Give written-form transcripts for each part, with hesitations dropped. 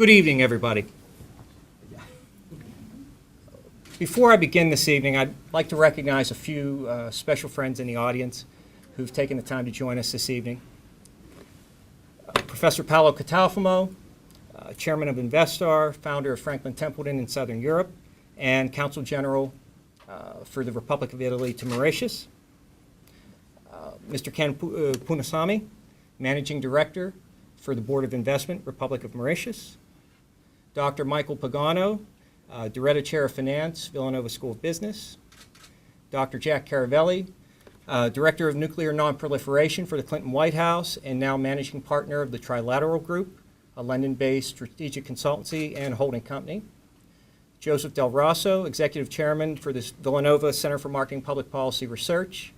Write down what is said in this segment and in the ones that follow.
Good evening, everybody. Before I begin this evening, I'd like to recognize a few special friends in the audience who've taken the time to join us this evening. Professor Paolo Catalfamo, Chairman of Investar, founder of Franklin Templeton in Southern Europe, and Consul General for the Republic of Italy to Mauritius. Mr. Ken Punasami, Managing Director for the Board of Investment, Republic of Mauritius. Dr. Michael Pagano, Doretta Chair of Finance, Villanova School of Business. Dr. Jack Caravelli, Director of Nuclear Nonproliferation for the Clinton White House and now Managing Partner of the Trilateral Group, a London-based strategic consultancy and holding company. Joseph Del Rosso, Executive Chairman for the Villanova Center for Marketing Public Policy Research,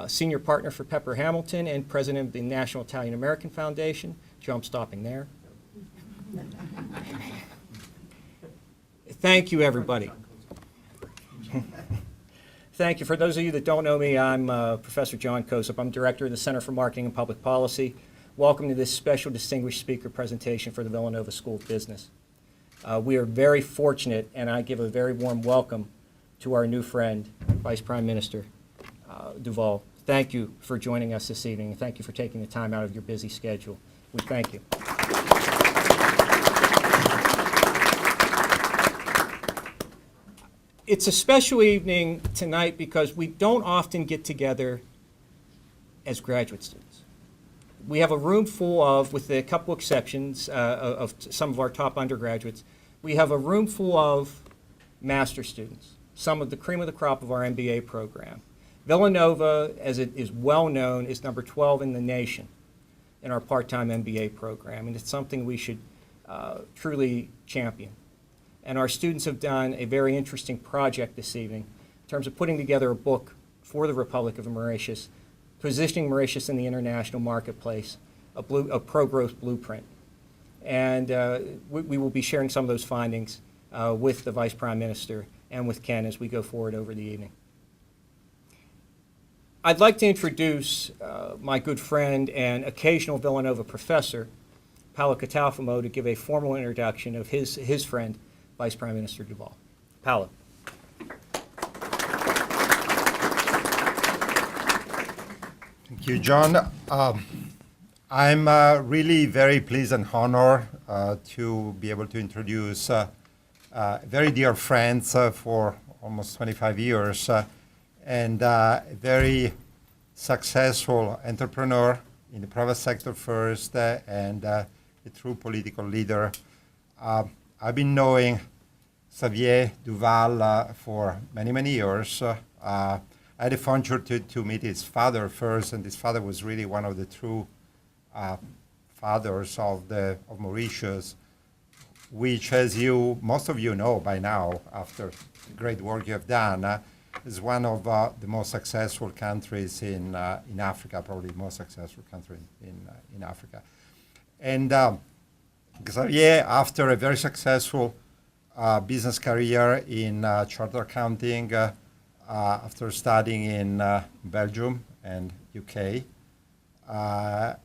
Senior Partner for Pepper Hamilton and President of the National Italian American Foundation. Joe, I'm stopping there. Thank you, everybody. Thank you. For those of you that don't know me, I'm Professor John Kosip. I'm Director of the Center for Marketing and Public Policy. Welcome to this special distinguished speaker presentation for the Villanova School of Business. We are very fortunate, and I give a very warm welcome to our new friend, Vice Prime Minister DUVAL. Thank you for joining us this evening, and thank you for taking the time out of your busy schedule. We thank you. It's a special evening tonight because we don't often get together as graduate students. We have a room full of, with a couple exceptions of some of our top undergraduates, we have a room full of master's students, some of the cream of the crop of our MBA program. Villanova, as it is well known, is number 12 in the nation in our part-time MBA program, and it's something we should truly champion. And our students have done a very interesting project this evening in terms of putting together a book for the Republic of Mauritius, positioning Mauritius in the international marketplace, a pro-growth blueprint. And we will be sharing some of those findings with the Vice Prime Minister and with Ken as we go forward over the evening. I'd like to introduce my good friend and occasional Villanova professor, Paolo Catalfamo, to give a formal introduction of his friend, Vice Prime Minister DUVAL. Paolo. Thank you, John. I'm really very pleased and honored to be able to introduce very dear friends for almost 25 years and a very successful entrepreneur in the private sector first and a true political leader. I've been knowing Xavier DUVAL for many, many years. I had a fortune to meet his father first, and his father was really one of the true fathers of Mauritius, which, as most of you know by now, after the great work you have done, is one of the most successful countries in Africa, probably the most successful country in Africa. And Xavier, after a very successful business career in chartered accounting, after studying in Belgium and UK,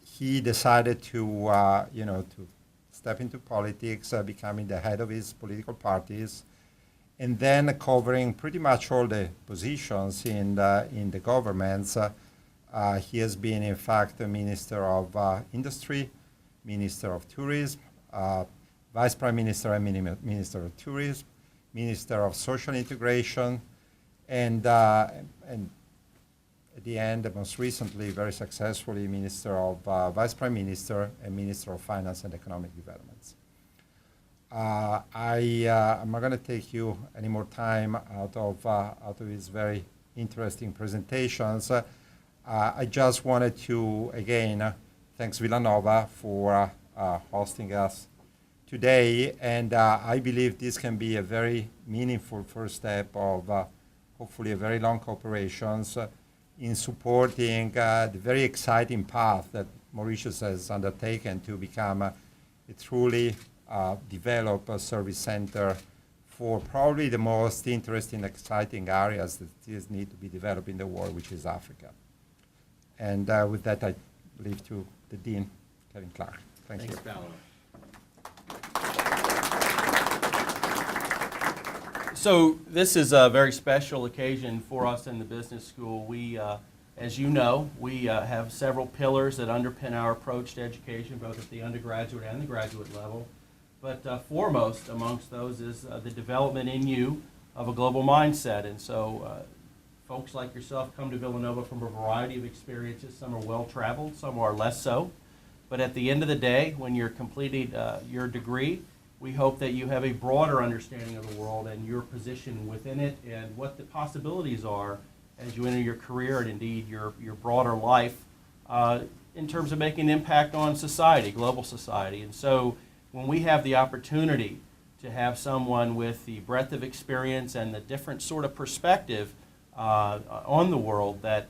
he decided to step into politics, becoming the head of his political parties, and then covering pretty much all the positions in the governments. He has been, in fact, a Minister of Industry, Minister of Tourism, Vice Prime Minister and Minister of Tourism, Minister of Social Integration, and at the end, most recently, very successfully, Minister of Vice Prime Minister and Minister of Finance and Economic Developments. I'm not going to take you any more time out of his very interesting presentations. I just wanted to, again, thanks Villanova for hosting us today, and I believe this can be a very meaningful first step of hopefully a very long cooperations in supporting the very exciting path that Mauritius has undertaken to become a truly developed service center for probably the most interesting, exciting areas that need to be developed in the world, which is Africa. And with that, I leave to the Dean, Kevin Clark. Thanks, Paolo. So this is a very special occasion for us in the business school. We, as you know, we have several pillars that underpin our approach to education, both at the undergraduate and the graduate level. But foremost amongst those is the development in you of a global mindset. And so folks like yourself come to Villanova from a variety of experiences. Some are well-traveled, some are less so. But at the end of the day, when you're completing your degree, we hope that you have a broader understanding of the world and your position within it and what the possibilities are as you enter your career and indeed your broader life in terms of making an impact on society, global society. And so when we have the opportunity to have someone with the breadth of experience and the different sort of perspective on the world that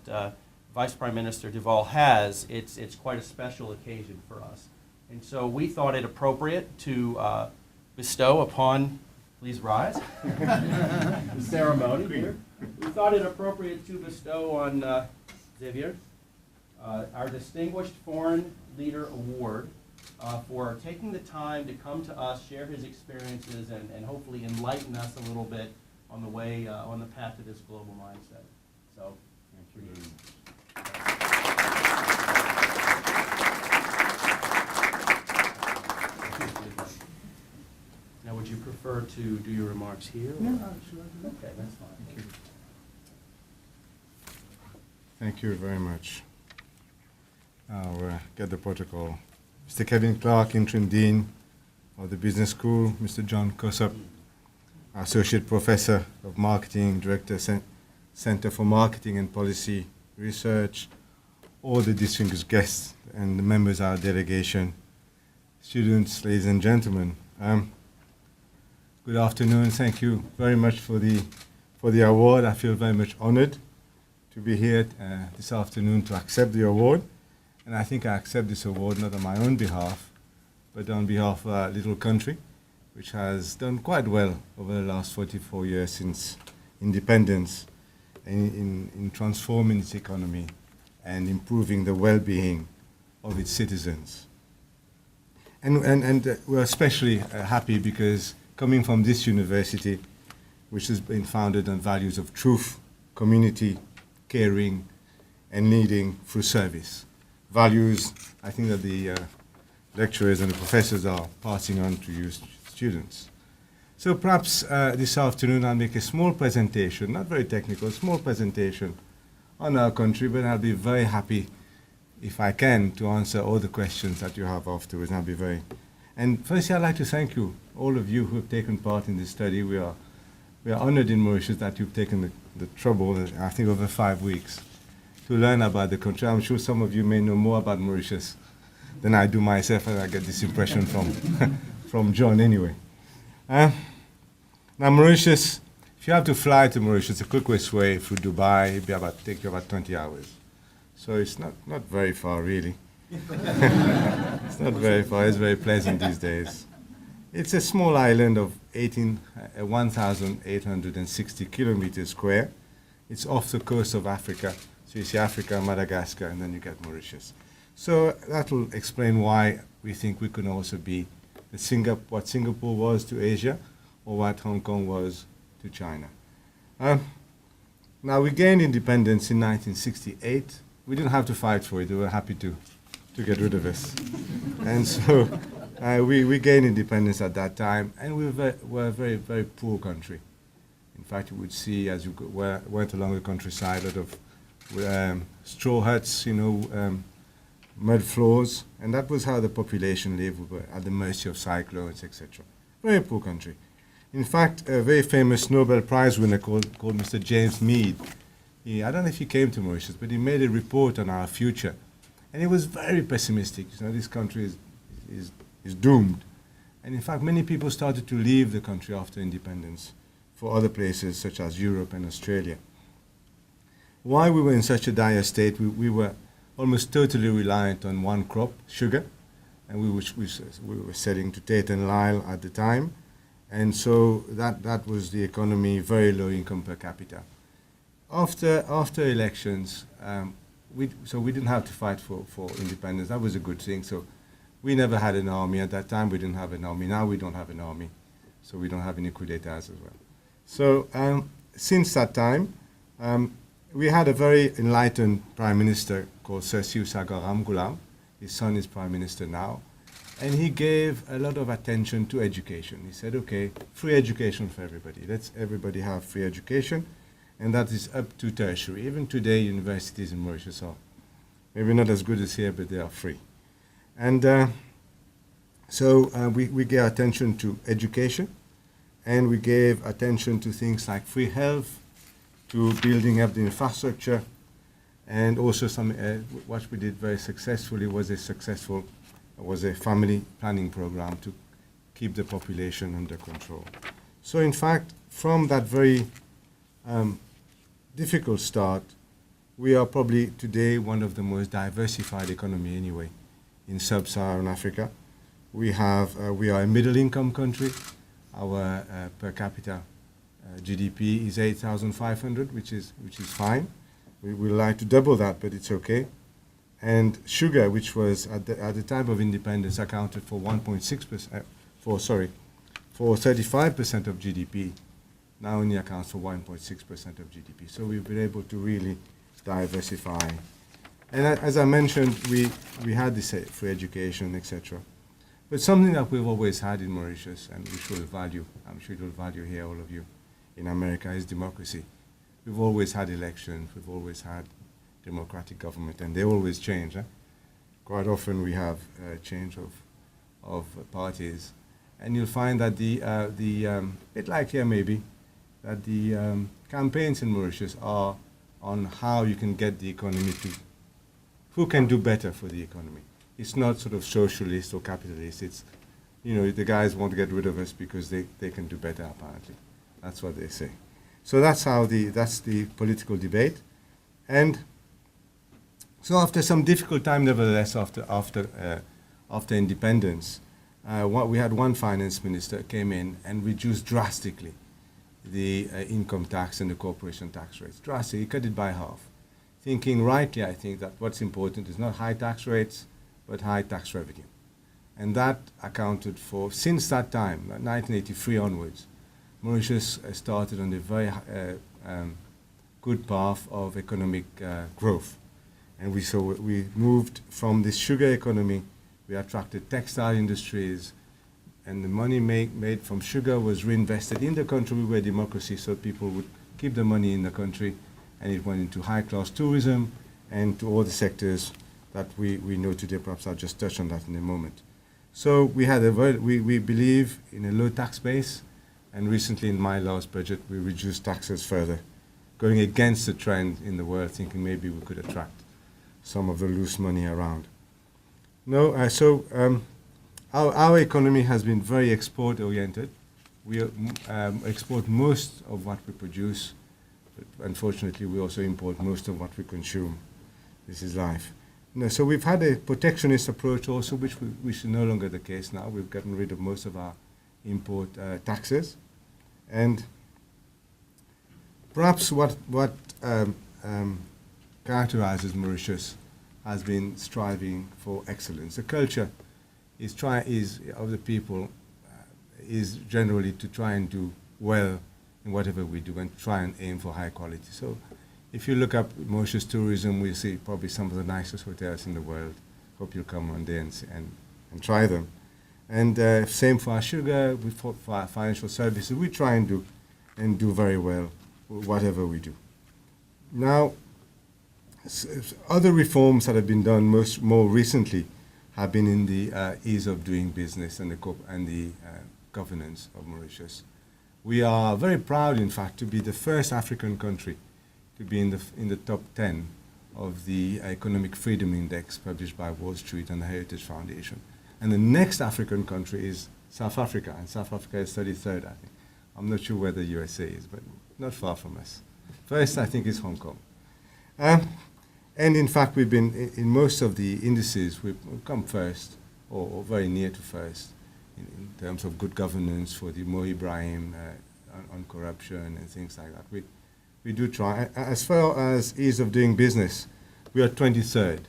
Vice Prime Minister DUVAL has, it's quite a special occasion for us. And so we thought it appropriate to bestow upon, please rise, the ceremony here. We thought it appropriate to bestow on Xavier our Distinguished Foreign Leader Award for taking the time to come to us, share his experiences, and hopefully enlighten us a little bit on the way, on the path to this global mindset. So, thank you. Now, would you prefer to do your remarks here? Yeah, sure. Okay, that's fine. Thank you. Thank you very much. I'll get the protocol. Mr. Kevin Clark, Interim Dean of the Business School, Mr. John Kosup, Associate Professor of Marketing, Director, Center for Marketing and Policy Research, all the distinguished guests and the members of our delegation, students, ladies and gentlemen. Good afternoon. Thank you very much for the award. I feel very much honored to be here this afternoon to accept the award. And I think I accept this award not on my own behalf, but on behalf of our little country, which has done quite well over the last 44 years since independence in transforming its economy and improving the well-being of its citizens. And we're especially happy because coming from this university, which has been founded on values of truth, community, caring, and leading through service. Values, I think that the lecturers and the professors are passing on to you students. So perhaps this afternoon I'll make a small presentation, not very technical, small presentation on our country, but I'll be very happy if I can to answer all the questions that you have afterwards. I'll be very. And firstly, I'd like to thank you, all of you who have taken part in this study. We are honored in Mauritius that you've taken the trouble, I think over 5 weeks, to learn about the country. I'm sure some of you may know more about Mauritius than I do myself, and I get this impression from John anyway. Now Mauritius, if you have to fly to Mauritius, the quickest way through Dubai, it'd take you about 20 hours. So it's not very far, really. It's not very far. It's very pleasant these days. It's a small island of 1,860 kilometers square. It's off the coast of Africa. So you see Africa, Madagascar, and then you get Mauritius. So that will explain why we think we can also be what Singapore was to Asia, or what Hong Kong was to China. Now, we gained independence in 1968. We didn't have to fight for it. We were happy to get rid of us. And so we gained independence at that time, and we were a very, very poor country. In fact, you would see as you went along the countryside, a lot of straw huts, mud floors, and that was how the population lived. We were at the mercy of cyclones, etc. Very poor country. In fact, a very famous Nobel Prize winner called Mr. James Mead, I don't know if he came to Mauritius, but he made a report on our future. And he was very pessimistic. This country is doomed. And in fact, many people started to leave the country after independence for other places such as Europe and Australia. Why we were in such a dire state, we were almost totally reliant on one crop, sugar, and we were selling to Tate and Lyle at the time. And so that was the economy, very low income per capita. After elections, we didn't have to fight for independence. That was a good thing. So we never had an army. At that time, we didn't have an army. Now we don't have an army. So we don't have any coup d'etats as well. So since that time, we had a very enlightened Prime Minister called Sir Siv Sagar Ramgoolam. His son is Prime Minister now. And he gave a lot of attention to education. He said, okay, free education for everybody. Let's everybody have free education. And that is up to tertiary. Even today, universities in Mauritius are maybe not as good as here, but they are free. And so we gave attention to education, and we gave attention to things like free health, to building up the infrastructure, and also what we did very successfully was a family planning program to keep the population under control. So in fact, from that very difficult start, we are probably today one of the most diversified economy anyway in sub-Saharan Africa. We are a middle-income country. Our per capita GDP is 8,500, which is fine. We would like to double that, but it's okay. And sugar, which was at the time of independence accounted for 1.6%, for 35% of GDP, now only accounts for 1.6% of GDP. So we've been able to really diversify. And as I mentioned, we had this free education, etc. But something that we've always had in Mauritius, and which we'll value, I'm sure you'll value here, all of you, in America, is democracy. We've always had elections, we've always had democratic government, and they always change. Quite often we have change of parties, and you'll find that bit like here maybe, that the campaigns in Mauritius are on how you can get the economy to, who can do better for the economy. It's not sort of socialist or capitalist. It's, the guys want to get rid of us because they can do better, apparently. That's what they say. So that's the political debate. And so after some difficult time, nevertheless, after independence, we had one finance minister came in and reduced drastically the income tax and the corporation tax rates. Drastically, he cut it by half. Thinking rightly, I think, that what's important is not high tax rates, but high tax revenue. And that accounted for, since that time, 1983 onwards, Mauritius started on a very good path of economic growth. And we moved from this sugar economy, we attracted textile industries, and the money made from sugar was reinvested in the country. We were a democracy, so people would keep the money in the country, and it went into high-class tourism and to all the sectors that we know today. Perhaps I'll just touch on that in a moment. So we had we believe in a low tax base, and recently in my last budget we reduced taxes further, going against the trend in the world, thinking maybe we could attract some of the loose money around. No, our economy has been very export-oriented. We export most of what we produce, but unfortunately we also import most of what we consume. This is life. No, so we've had a protectionist approach also, which is no longer the case now. We've gotten rid of most of our import taxes. And perhaps what characterizes Mauritius has been striving for excellence. The culture of the people is generally to try and do well in whatever we do and try and aim for high quality. So if you look up Mauritius tourism, we'll see probably some of the nicest hotels in the world. Hope you'll come one day and try them. And same for our sugar, for our financial services. We try and do very well, whatever we do. Now, other reforms that have been done more recently have been in the ease of doing business and the governance of Mauritius. We are very proud, in fact, to be the first African country to be in the top 10 of the Economic Freedom Index published by Wall Street and the Heritage Foundation. And the next African country is South Africa, and South Africa is 33rd, I think. I'm not sure where the USA is, but not far from us. First, I think, is Hong Kong. And in fact, we've been, in most of the indices, we've come first, or very near to first, in terms of good governance for the Mo Ibrahim on corruption and things like that. We do try. As far as ease of doing business, we are 23rd,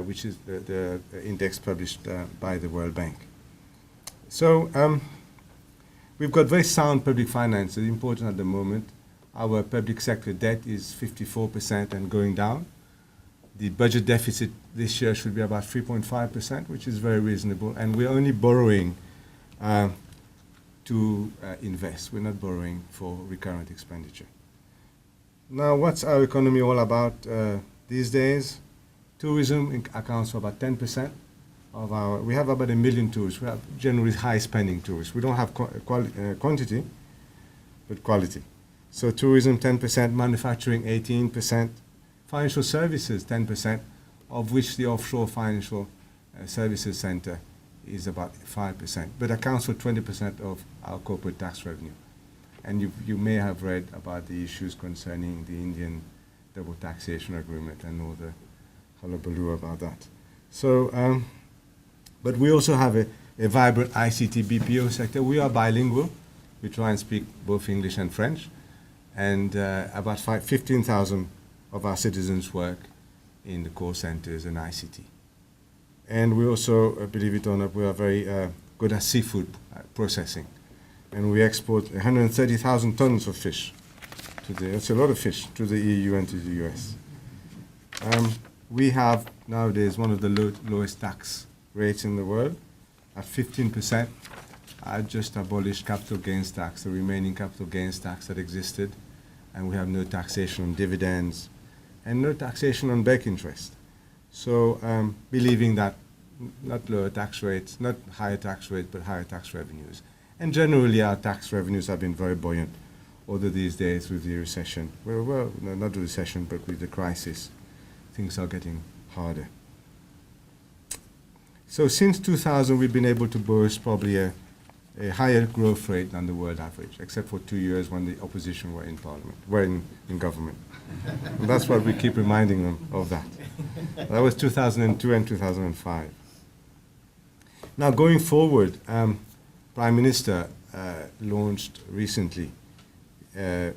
which is the index published by the World Bank. So we've got very sound public finances, important at the moment. Our public sector debt is 54% and going down. The budget deficit this year should be about 3.5%, which is very reasonable. And we're only borrowing to invest. We're not borrowing for recurrent expenditure. Now, what's our economy all about these days? Tourism accounts for about 10% of our. We have about 1 million tourists. We have generally high-spending tourists. We don't have quantity, but quality. So tourism 10%, manufacturing 18%, financial services 10%, of which the offshore financial services center is about 5%, but accounts for 20% of our corporate tax revenue. And you may have read about the issues concerning the Indian double taxation agreement and all the hullabaloo about that. So, but we also have a vibrant ICT BPO sector. We are bilingual. We try and speak both English and French. And about 15,000 of our citizens work in the call centers and ICT. And we also, believe it or not, we are very good at seafood processing. And we export 130,000 tons of fish. That's a lot of fish to the EU and to the US. We have nowadays one of the lowest tax rates in the world at 15%. I just abolished capital gains tax, the remaining capital gains tax that existed, and we have no taxation on dividends and no taxation on back interest. So believing that not lower tax rates, not higher tax rates, but higher tax revenues. And generally our tax revenues have been very buoyant, although these days with the recession, well, no, not the recession, but with the crisis, things are getting harder. So since 2000, we've been able to boast probably a higher growth rate than the world average, except for 2 years when the opposition were in parliament, were in government. And that's what we keep reminding them of that. That was 2002 and 2005. Now going forward, Prime Minister launched recently in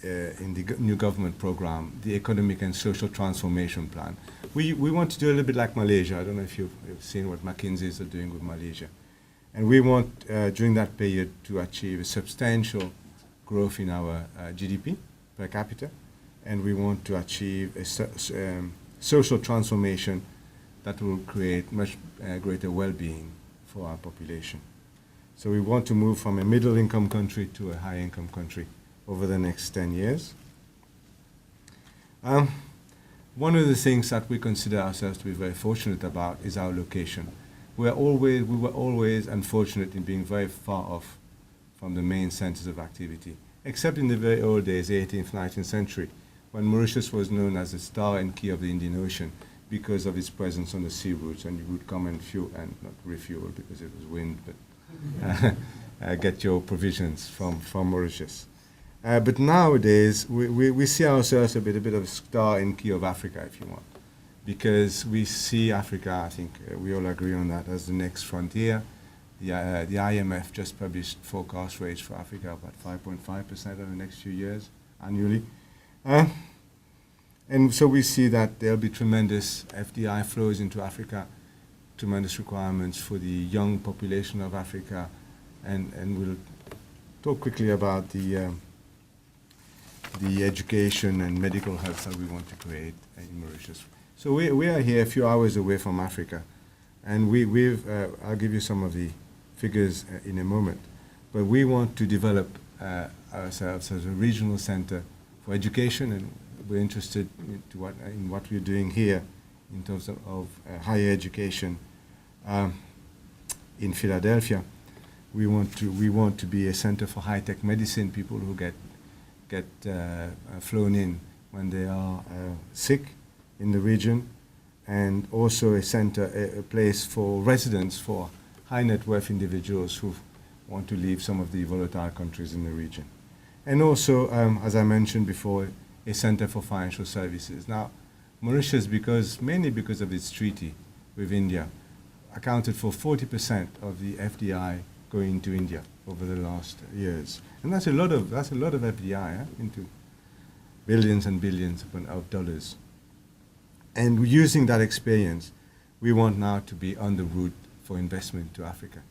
the new government program, the Economic and Social Transformation Plan. We want to do a little bit like Malaysia. I don't know if you've seen what McKinsey's are doing with Malaysia. And we want, during that period, to achieve a substantial growth in our GDP per capita. And we want to achieve a social transformation that will create much greater well-being for our population. So we want to move from a middle-income country to a high-income country over the next 10 years. One of the things that we consider ourselves to be very fortunate about is our location. We were always unfortunate in being very far off from the main centers of activity, except in the very old days, 18th, 19th century, when Mauritius was known as the star and key of the Indian Ocean because of its presence on the sea routes, and you would come and fuel, and not refuel because it was wind, but get your provisions from Mauritius. But nowadays, we see ourselves a bit of a star and key of Africa, if you want, because we see Africa, I think we all agree on that, as the next frontier. The IMF just published forecast rates for Africa, about 5.5% over the next few years annually. And so we see that there'll be tremendous FDI flows into Africa, tremendous requirements for the young population of Africa, and we'll talk quickly about the education and medical hubs that we want to create in Mauritius. So we are here a few hours away from Africa, and I'll give you some of the figures in a moment, but we want to develop ourselves as a regional center for education, and we're interested in what we're doing here in terms of higher education in Philadelphia. We want to be a center for high-tech medicine, people who get flown in when they are sick in the region, and also a place for residents for high net worth individuals who want to leave some of the volatile countries in the region. And also, as I mentioned before, a center for financial services. Now, Mauritius, mainly because of its treaty with India, accounted for 40% of the FDI going to India over the last years. And that's a lot of FDI into billions and billions of dollars. And using that experience, we want now to be on the route for investment to Africa.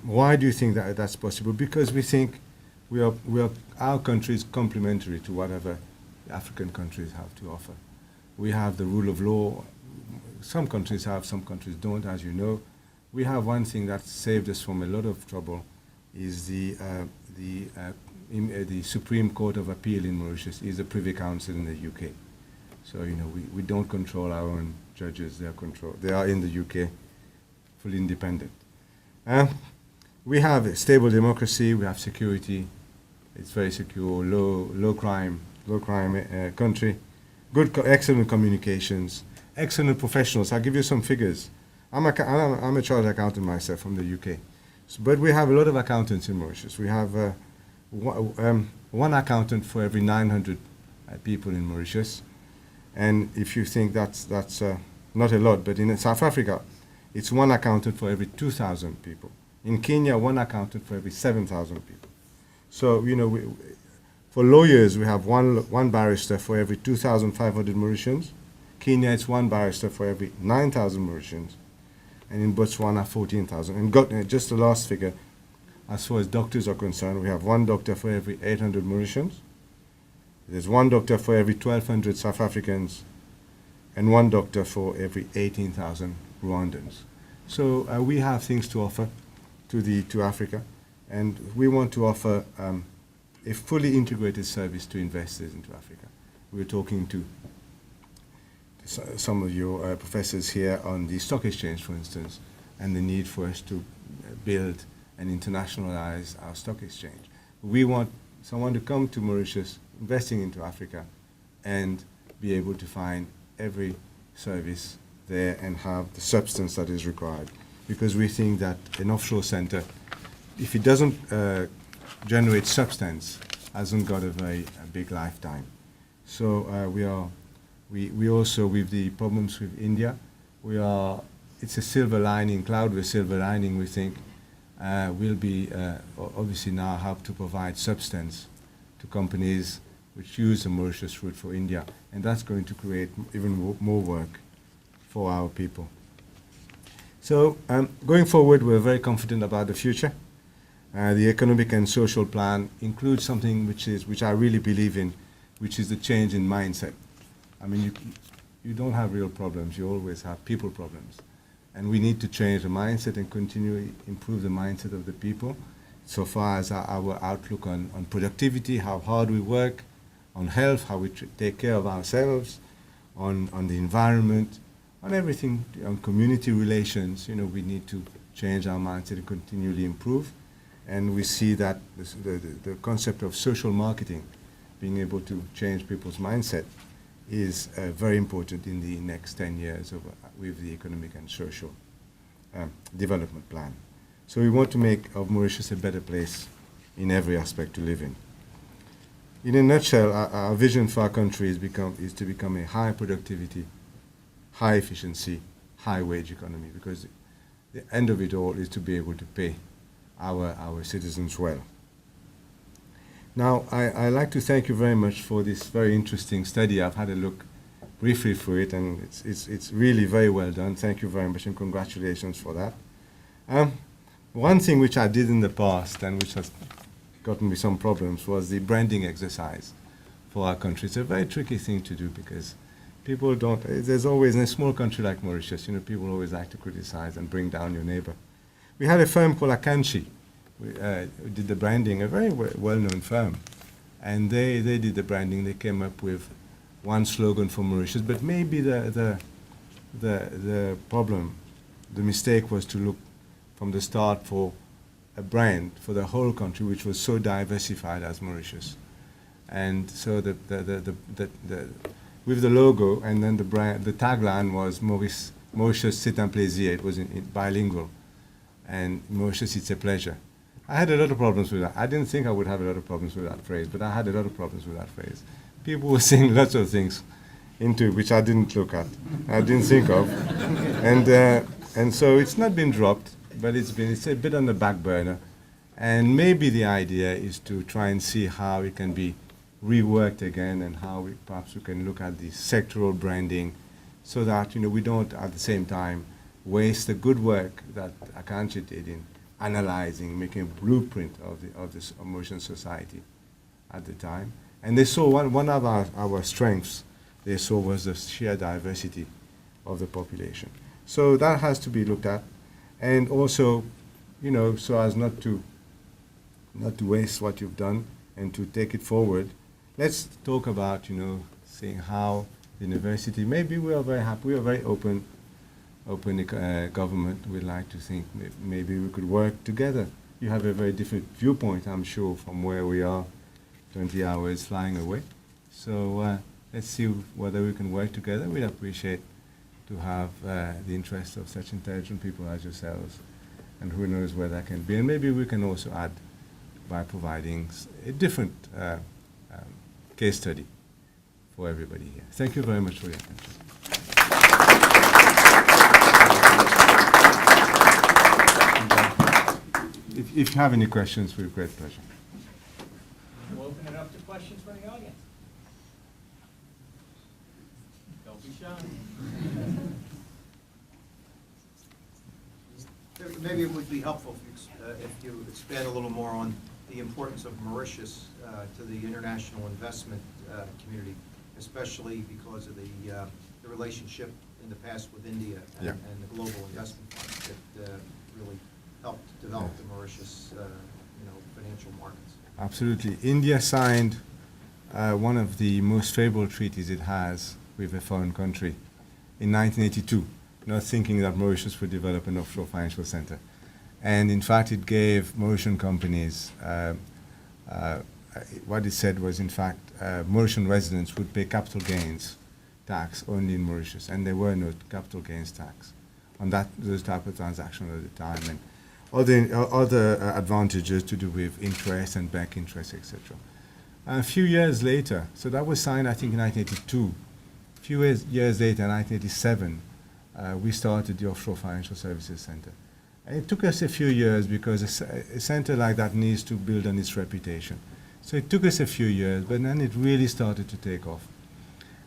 Why do you think that that's possible? Because we think our country is complementary to whatever African countries have to offer. We have the rule of law. Some countries have, some countries don't, as you know. We have one thing that saved us from a lot of trouble is the Supreme Court of Appeal in Mauritius is a Privy Council in the UK. So, we don't control our own judges. They are in the UK, fully independent. We have a stable democracy. We have security. It's very secure, low crime country. Excellent communications, excellent professionals. I'll give you some figures. I'm a chartered accountant myself from the UK. But we have a lot of accountants in Mauritius. We have one accountant for every 900 people in Mauritius. And if you think that's not a lot, but in South Africa, it's one accountant for every 2,000 people. In Kenya, one accountant for every 7,000 people. So, for lawyers, we have one barrister for every 2,500 Mauritians. Kenya, it's one barrister for every 9,000 Mauritians. And in Botswana, 14,000. And just the last figure, as far as doctors are concerned, we have one doctor for every 800 Mauritians. There's one doctor for every 1,200 South Africans, and one doctor for every 18,000 Rwandans. So we have things to offer to Africa, and we want to offer a fully integrated service to investors into Africa. We're talking to some of your professors here on the stock exchange, for instance, and the need for us to build and internationalize our stock exchange. We want someone to come to Mauritius, investing into Africa, and be able to find every service there and have the substance that is required. Because we think that an offshore center, if it doesn't generate substance, hasn't got a big lifetime. So we also, with the problems with India, it's a silver lining, cloud with silver lining, we think, will be obviously now help to provide substance to companies which use the Mauritius route for India, and that's going to create even more work for our people. So going forward, we're very confident about the future. The economic and social plan includes something which I really believe in, which is the change in mindset. I mean, you don't have real problems, you always have people problems. And we need to change the mindset and continually improve the mindset of the people, so far as our outlook on productivity, how hard we work, on health, how we take care of ourselves, on the environment, on everything, on community relations. We need to change our mindset and continually improve. And we see that the concept of social marketing, being able to change people's mindset, is very important in the next 10 years with the economic and social development plan. So we want to make of Mauritius a better place in every aspect to live in. In a nutshell, our vision for our country is to become a high productivity, high efficiency, high wage economy, because the end of it all is to be able to pay our citizens well. Now, I'd like to thank you very much for this very interesting study. I've had a look briefly through it, and it's really very well done. Thank you very much, and congratulations for that. One thing which I did in the past, and which has gotten me some problems, was the branding exercise for our country. It's a very tricky thing to do, because people don't, there's always, in a small country like Mauritius, people always like to criticize and bring down your neighbor. We had a firm called Akanchi, who did the branding, a very well-known firm. And they did the branding. They came up with one slogan for Mauritius, but maybe the problem, the mistake was to look from the start for a brand for the whole country, which was so diversified as Mauritius. And so with the logo, and then the tagline was Mauritius, c'est un plaisir. It was bilingual. And Mauritius, it's a pleasure. I had a lot of problems with that. I didn't think I would have a lot of problems with that phrase, but I had a lot of problems with that phrase. People were saying lots of things into it, which I didn't look at, I didn't think of. And so it's not been dropped, but it's a bit on the back burner. And maybe the idea is to try and see how it can be reworked again, and how perhaps we can look at the sectoral branding, so that we don't at the same time waste the good work that Akanchi did in analyzing, making a blueprint of this Mauritian society at the time. And they saw one of our strengths, they saw was the sheer diversity of the population. So that has to be looked at. And also, you know, so as not to waste what you've done and to take it forward, let's talk about, you know, seeing how the university, maybe we are very happy, we are very open government. We'd like to think maybe we could work together. You have a very different viewpoint, I'm sure, from where we are 20 hours flying away. So let's see whether we can work together. We'd appreciate to have the interest of such intelligent people as yourselves, and who knows where that can be. And maybe we can also add by providing a different case study for everybody here. Thank you very much for your attention. If you have any questions, with great pleasure. We'll open it up to questions from the audience. Don't be shy. Maybe it would be helpful if you expand a little more on the importance of Mauritius to the international investment community, especially because of the relationship in the past with India and the global investment fund that really helped develop the Mauritius financial markets. Absolutely. India signed one of the most favorable treaties it has with a foreign country in 1982, not thinking that Mauritius would develop an offshore financial center. And in fact, it gave Mauritian companies, what it said was, in fact, Mauritian residents would pay capital gains tax only in Mauritius, and there were no capital gains tax on those type of transactions at the time, and other advantages to do with interest and bank interest, etc. A few years later, so that was signed, I think, in 1982. A few years later, in 1987, we started the Offshore Financial Services Center. And it took us a few years because a center like that needs to build on its reputation. So it took us a few years, but then it really started to take off.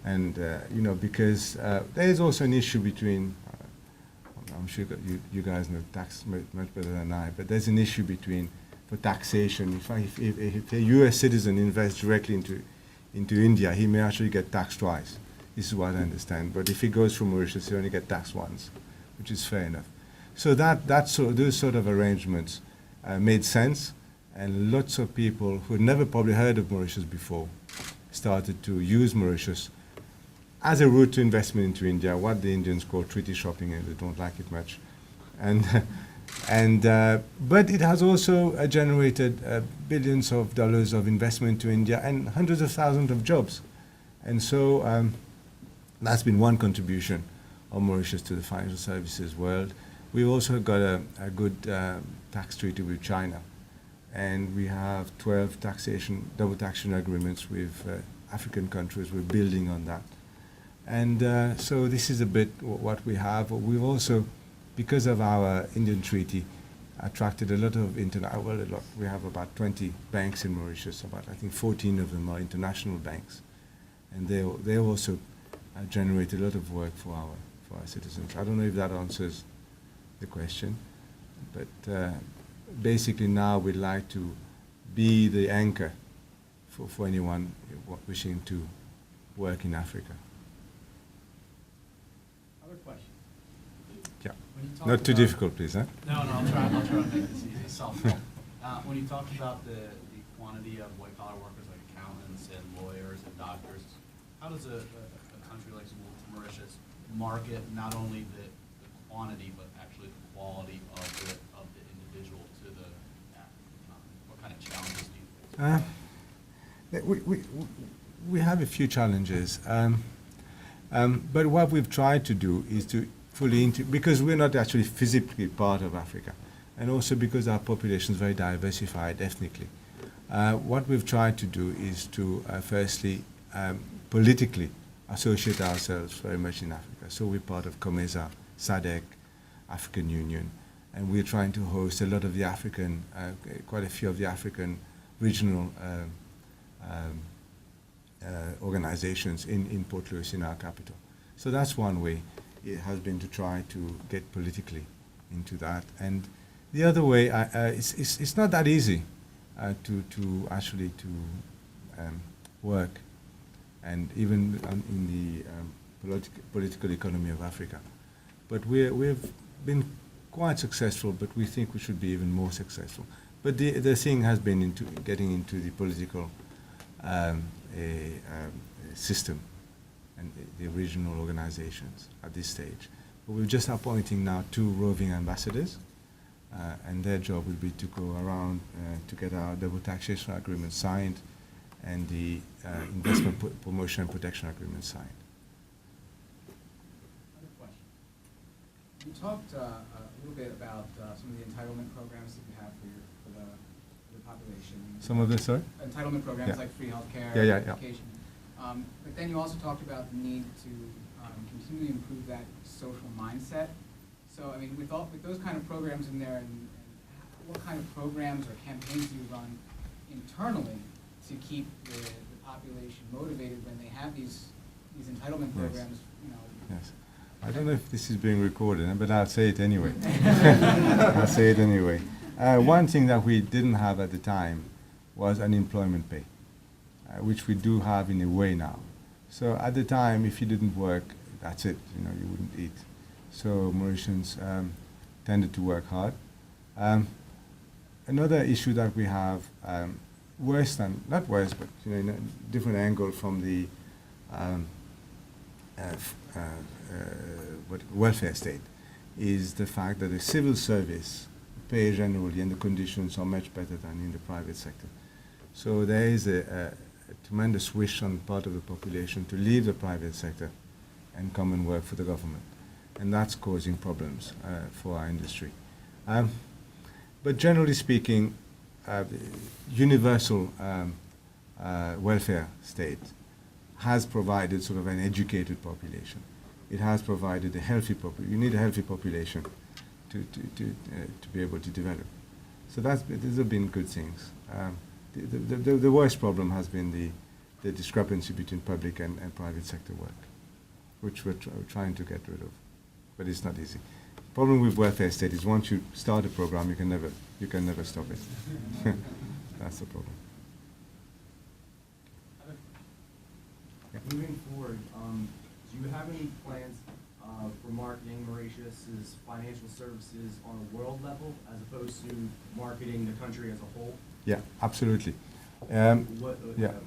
And, because there is also an issue between, I'm sure you guys know tax much better than I, but there's an issue for taxation. If a US citizen invests directly into India, he may actually get taxed twice. This is what I understand. But if he goes from Mauritius, he only gets taxed once, which is fair enough. So those sort of arrangements made sense, and lots of people who had never probably heard of Mauritius before started to use Mauritius as a route to investment into India, what the Indians call treaty shopping, and they don't like it much. But it has also generated billions of dollars of investment to India and hundreds of thousands of jobs. And so that's been one contribution of Mauritius to the financial services world. We've also got a good tax treaty with China, and we have 12 double taxation agreements with African countries. We're building on that. And so this is a bit what we have. We've also, because of our Indian treaty, attracted a lot of we have about 20 banks in Mauritius, I think 14 of them are international banks. And they also generate a lot of work for our citizens. I don't know if that answers the question, but basically now we'd like to be the anchor for anyone wishing to work in Africa. Other questions? Yeah. Not too difficult, please, huh? No, I'll try to make this easy. Softball. When you talk about the quantity of white-collar workers like accountants and lawyers and doctors, how does a country like Mauritius market not only the quantity but actually the quality of the individual to the what kind of challenges do you face? We have a few challenges, but what we've tried to do is to fully because we're not actually physically part of Africa, and also because our population is very diversified ethnically. What we've tried to do is to firstly politically associate ourselves very much in Africa. So we're part of COMESA, SADC, African Union, and we're trying to host a lot of the African, quite a few of the African regional organizations in Port Louis, in our capital. So that's one way. It has been to try to get politically into that. And The other way, it's not that easy to actually to work, and even in the political economy of Africa. But we've been quite successful, but we think we should be even more successful. But the thing has been into getting into the political system and the regional organizations at this stage. But we're just appointing now 2 roving ambassadors, and their job will be to go around to get our double taxation agreement signed and the investment promotion and protection agreement signed. Another question. You talked a little bit about some of the entitlement programs that you have for the population. Some of this, sorry? Entitlement programs Yeah. like free healthcare, Yeah. education. But then you also talked about the need to continually improve that social mindset. So, I mean, with those kind of programs in there, and what kind of programs or campaigns do you run internally to keep the population motivated when they have these entitlement Yes. programs, you know? Yes. I don't know if this is being recorded, but I'll say it anyway. I'll say it anyway. One thing that we didn't have at the time was unemployment pay, which we do have in a way now. So at the time, if you didn't work, that's it. You know, you wouldn't eat. So Mauritians tended to work hard. Another issue that we have, worse than, not worse, but you know, in a different angle from the welfare state, is the fact that the civil service pay generally and the conditions are much better than in the private sector. So there is a tremendous wish on the part of the population to leave the private sector and come and work for the government. And that's causing problems for our industry. But generally speaking, the universal welfare state has provided sort of an educated population. It has provided a healthy population. You need a healthy population to be able to develop. So these have been good things. The worst problem has been the discrepancy between public and private sector work, which we're trying to get rid of, but it's not easy. Problem with welfare state is once you start a program, you can never stop it. That's the problem. Yeah. Moving forward, do you have any plans for marketing Mauritius's financial services on a world level as opposed to marketing the country as a whole? Yeah, absolutely. What yeah. type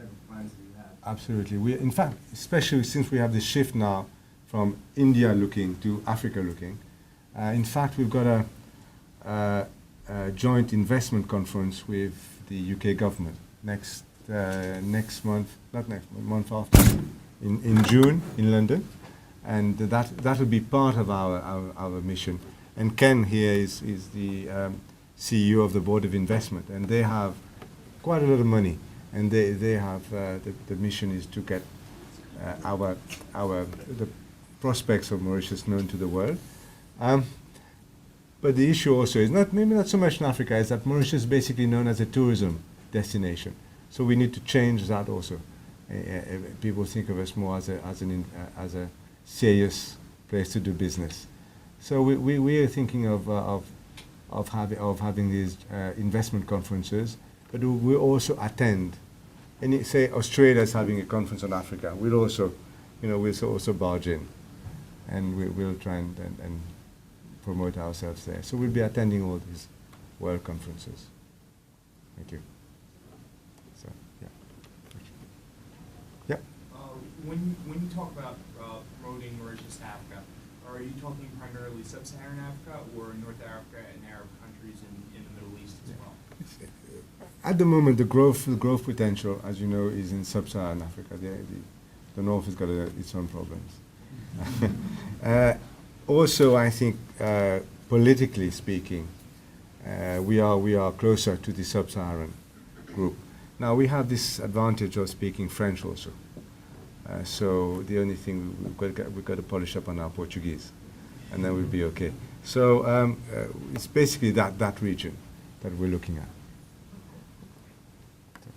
of plans do you have? Absolutely. We, in fact, especially since we have this shift now from India looking to Africa looking, in fact, we've got a joint investment conference with the UK government next month, not next month, month after, in June in London, and that will be part of our mission. And Ken here is the CEO of the Board of Investment, and they have quite a lot of money, and they have the mission is to get the prospects of Mauritius known to the world. But the issue also is maybe not so much in Africa, is that Mauritius is basically known as a tourism destination. So we need to change that also. People think of us more as a serious place to do business. So we are thinking of having these investment conferences, but we also attend. And say Australia is having a conference on Africa, we'll also barge in, and we'll try and promote ourselves there. So we'll be attending all these world conferences. Thank you. So, yeah. Yeah. When you talk about promoting Mauritius to Africa, are you talking primarily sub-Saharan Africa or North Africa and Arab countries in the Middle East as well? At the moment, the growth potential, as you know, is in sub-Saharan Africa. The North has got its own problems. Also, I think, politically speaking, we are closer to the sub-Saharan group. Now, we have this advantage of speaking French also. So the only thing we've got to polish up on our Portuguese, and then we'll be okay. So it's basically that region that we're looking at.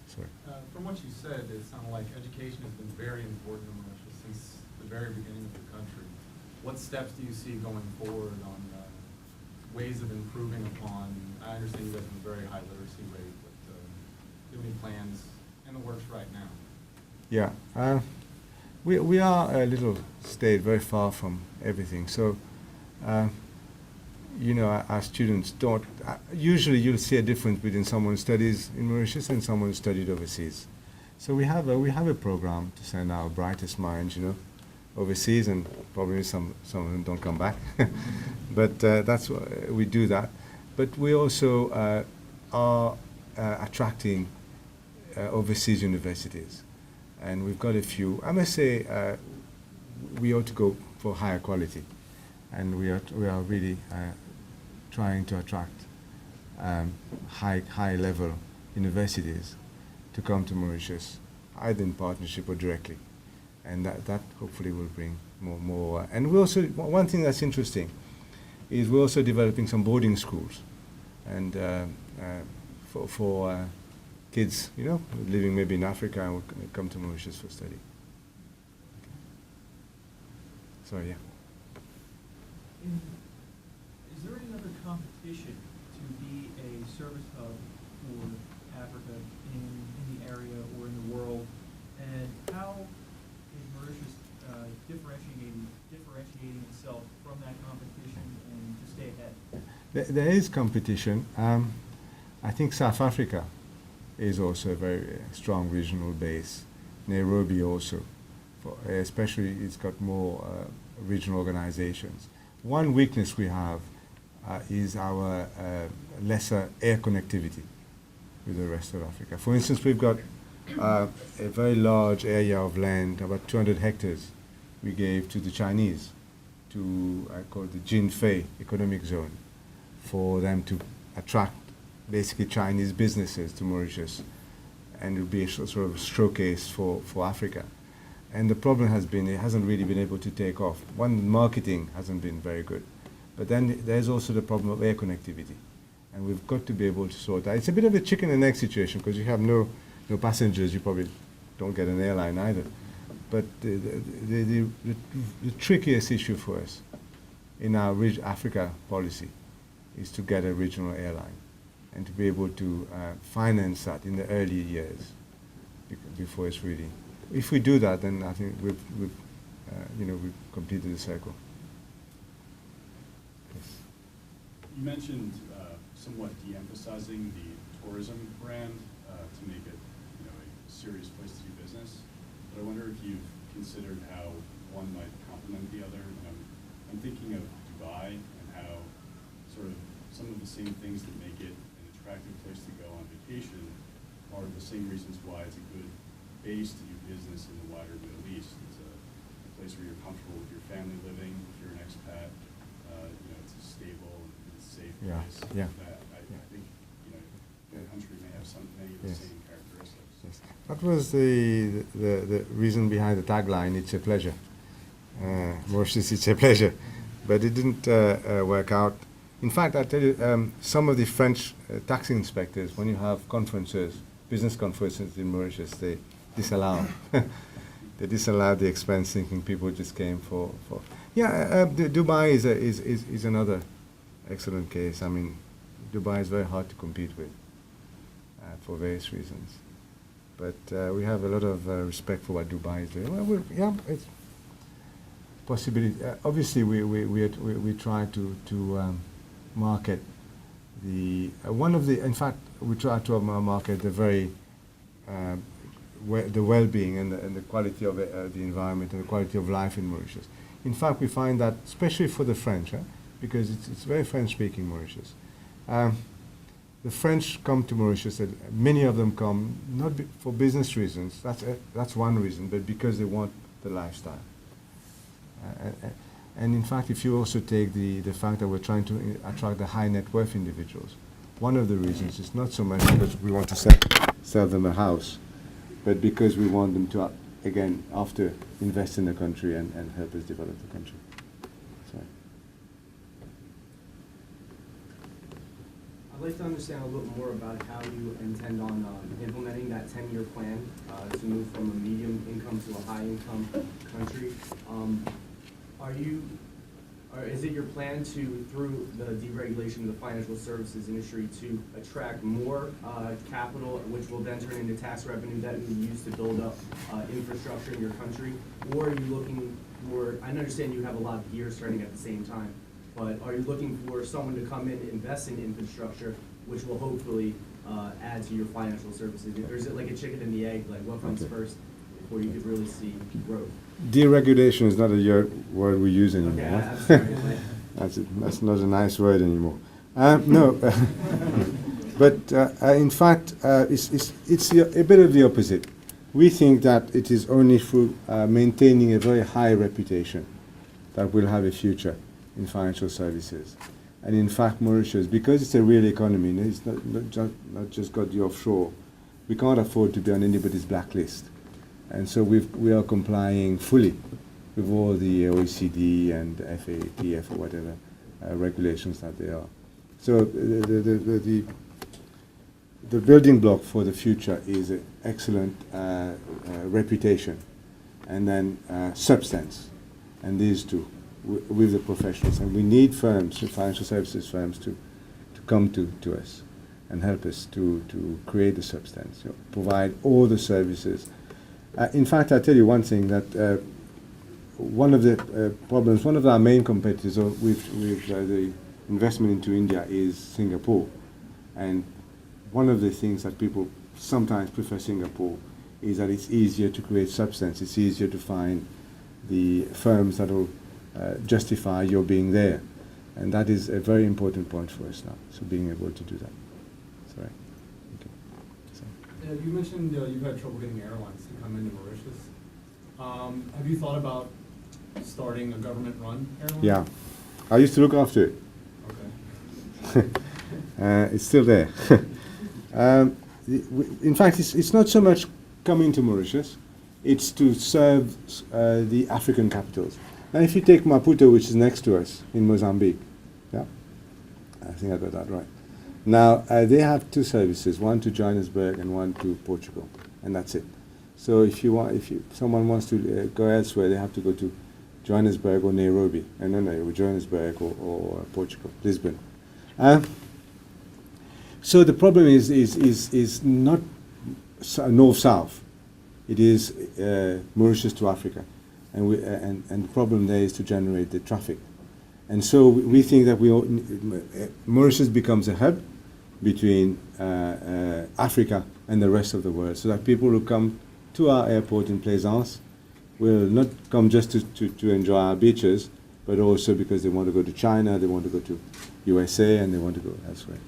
Sorry. From what you said, it sounded like education has been very important in Mauritius since the very beginning of the country. What steps do you see going forward on ways of improving upon, I understand you guys have a very high literacy rate, but do you have any plans in the works right now? Yeah, we are a little state very far from everything. So, you know, our students don't. Usually, you'll see a difference between someone who studies in Mauritius and someone who studied overseas. So we have a program to send our brightest minds, you know, overseas, and probably some of them don't come back. But that's we do that. But we also are attracting overseas universities. And we've got a few. I must say, we ought to go for higher quality, and we are really trying to attract high level universities to come to Mauritius, either in partnership or directly, and that hopefully will bring more. And we also, one thing that's interesting is we're also developing some boarding schools, and for kids, you know, living maybe in Africa and will come to Mauritius for study. So yeah. Is there any other competition to be a service hub for Africa in the area or in the world? And how is Mauritius differentiating itself from that competition and to stay ahead? There is competition. I think South Africa is also a very strong regional base. Nairobi also, especially it's got more regional organizations. One weakness we have is our lesser air connectivity with the rest of Africa. For instance, we've got a very large area of land, about 200 hectares, we gave to the Chinese, to call it the Jinfei Economic Zone, for them to attract basically Chinese businesses to Mauritius, and it will be a sort of showcase for Africa. And the problem has been it hasn't really been able to take off. One, marketing hasn't been very good, but then there's also the problem of air connectivity, and we've got to be able to sort that. It's a bit of a chicken and egg situation because you have no passengers, you probably don't get an airline either. But the trickiest issue for us in our Africa policy is to get a regional airline, and to be able to finance that in the early years before it's really. If we do that, then I think we've completed the circle. Yes. You mentioned somewhat de-emphasizing the tourism brand to make it, a serious place to do business. But I wonder if you've considered how one might complement the other. I'm thinking of Dubai and how sort of some of the same things that make it attractive place to go on vacation are the same reasons why it's a good base to do business in the wider Middle East. It's a place where you're comfortable with your family living. If you're an expat, it's a stable and safe place. Yeah. I think the country may have many of the same characteristics. Yes. That was the reason behind the tagline. It's a pleasure. Mauritius, it's a pleasure, but it didn't work out. In fact, I tell you, some of the French taxi inspectors, when you have conferences, business conferences in Mauritius, they disallow. They disallow the expense, thinking people just came for. Yeah, Dubai is another excellent case. I mean, Dubai is very hard to compete with for various reasons. But we have a lot of respect for what Dubai is doing. Well, it's possibility. Obviously, we try to market the in fact we try to market the very the well-being and the quality of the environment and the quality of life in Mauritius. In fact, we find that especially for the French, because it's very French-speaking Mauritius. The French come to Mauritius, and many of them come not for business reasons. That's one reason, but because they want the lifestyle. And in fact, if you also take the fact that we're trying to attract the high net worth individuals, one of the reasons is not so much because we want to sell them a house, but because we want them to, again, after invest in the country and help us develop the country. Sorry. I'd like to understand a little more about how you intend on implementing that 10-year plan to move from a medium income to a high income country. Are you Or is it your plan to, through the deregulation of the financial services industry, to attract more capital, which will then turn into tax revenue that we use to build up infrastructure in your country? Or are you looking for, I understand you have a lot of gears turning at the same time, but are you looking for someone to come in and invest in infrastructure, which will hopefully add to your financial services? Or is it like a chicken and the egg, like what comes first before you could really see growth? Deregulation is not a word we use Okay, anymore. I'm sorry. That's not a nice word anymore. No, but in fact, it's a bit of the opposite. We think that it is only through maintaining a very high reputation that we'll have a future in financial services. And in fact, Mauritius, because it's a real economy, it's not just got the offshore, we can't afford to be on anybody's blacklist. And so we are complying fully with all the OECD and FATF or whatever regulations that they are. So the building block for the future is an excellent reputation and then substance, and these two with the professionals. And we need firms, financial services firms, to come to us and help us to create the substance, provide all the services. In fact, I'll tell you one thing, that one of the problems, one of our main competitors with the investment into India is Singapore. And one of the things that people sometimes prefer Singapore is that it's easier to create substance. It's easier to find the firms that will justify your being there. And that is a very important point for us now, so being able to do that. Sorry. Okay. So. You mentioned you've had trouble getting airlines to come into Mauritius. Have you thought about starting a government-run airline? Yeah. I used to look after it. Okay. It's still there. In fact, it's not so much coming to Mauritius, it's to serve the African capitals. Now, if you take Maputo, which is next to us in Mozambique, yeah, I think I got that right. Now, they have two services, one to Johannesburg and one to Portugal, and that's it. So if someone wants to go elsewhere, they have to go to Johannesburg or Nairobi, and no, Johannesburg or Portugal, Lisbon. So the problem is not north-south. It is Mauritius to Africa, and the problem there is to generate the traffic. And so we think that Mauritius becomes a hub between Africa and the rest of the world, so that people who come to our airport in Plaisance will not come just to enjoy our beaches, but also because they want to go to China, they want to go to USA, and they want to go elsewhere.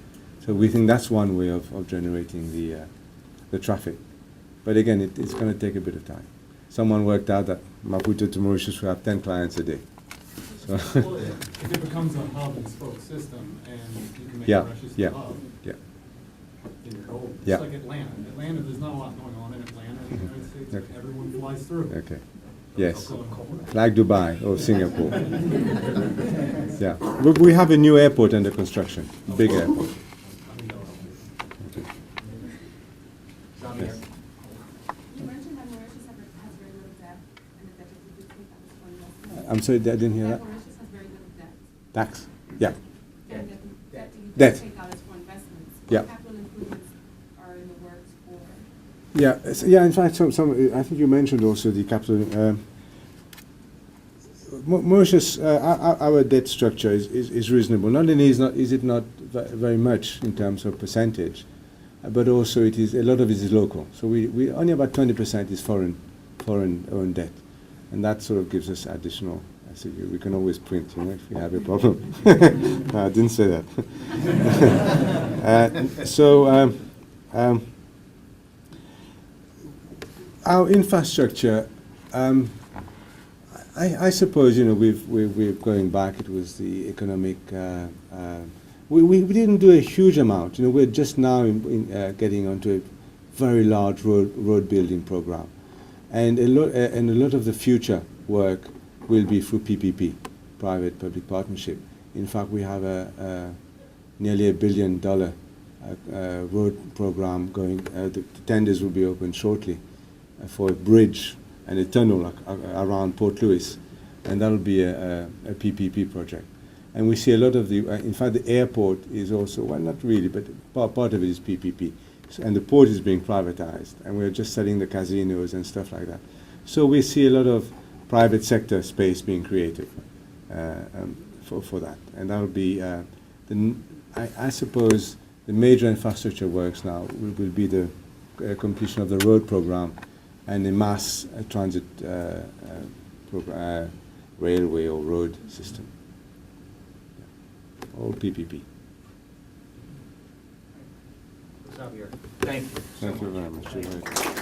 So we think that's one way of generating the traffic. But again, it's going to take a bit of time. Someone worked out that Maputo to Mauritius will have 10 clients a day. So Well, if it becomes a hub and spoke system, and you can make Yeah, Mauritius yeah, the hub, yeah. then you're golden. Yeah. Just like Atlanta. Atlanta, there's not a lot going on in Atlanta in the United States. Okay. Everyone flies through. Okay. Yes. So- Like Dubai or Singapore. Yeah. But we have a new airport under construction, big airport. Xavier. Yes. You mentioned that Mauritius has very little debt, and the debt that you take out is for investment. I'm sorry, I didn't hear that. Mauritius has very little debt, Tax? Yeah. and the debt that you Debt. take out is for investments. Yeah. What capital improvements are in the works for? Yeah, in fact, I think you mentioned also the capital. Mauritius, our debt structure is reasonable. Not only is it not very much in terms of percentage, but also a lot of it is local. So we only about 20% is foreign owned debt, and that sort of gives us additional. I say we can always print, if we have a problem. No, I didn't say that. Our infrastructure. I suppose we're going back. It was the economic. We didn't do a huge amount. We're just now getting onto a very large road building program, and a lot of the future work will be through PPP, private-public partnership. In fact, we have a nearly $1 billion road program going. The tenders will be opened shortly for a bridge and a tunnel around Port Louis, and that'll be a PPP project. And we see a lot of the, in fact, the airport is also, well, not really, but part of it is PPP. So, and the port is being privatized, and we're just selling the casinos and stuff like that. So we see a lot of private sector space being created for that. And that'll be, I suppose, the major infrastructure works now will be the completion of the road program and the mass transit railway or road system. All PPP. Xavier, thank you. Thank you very much. You're welcome.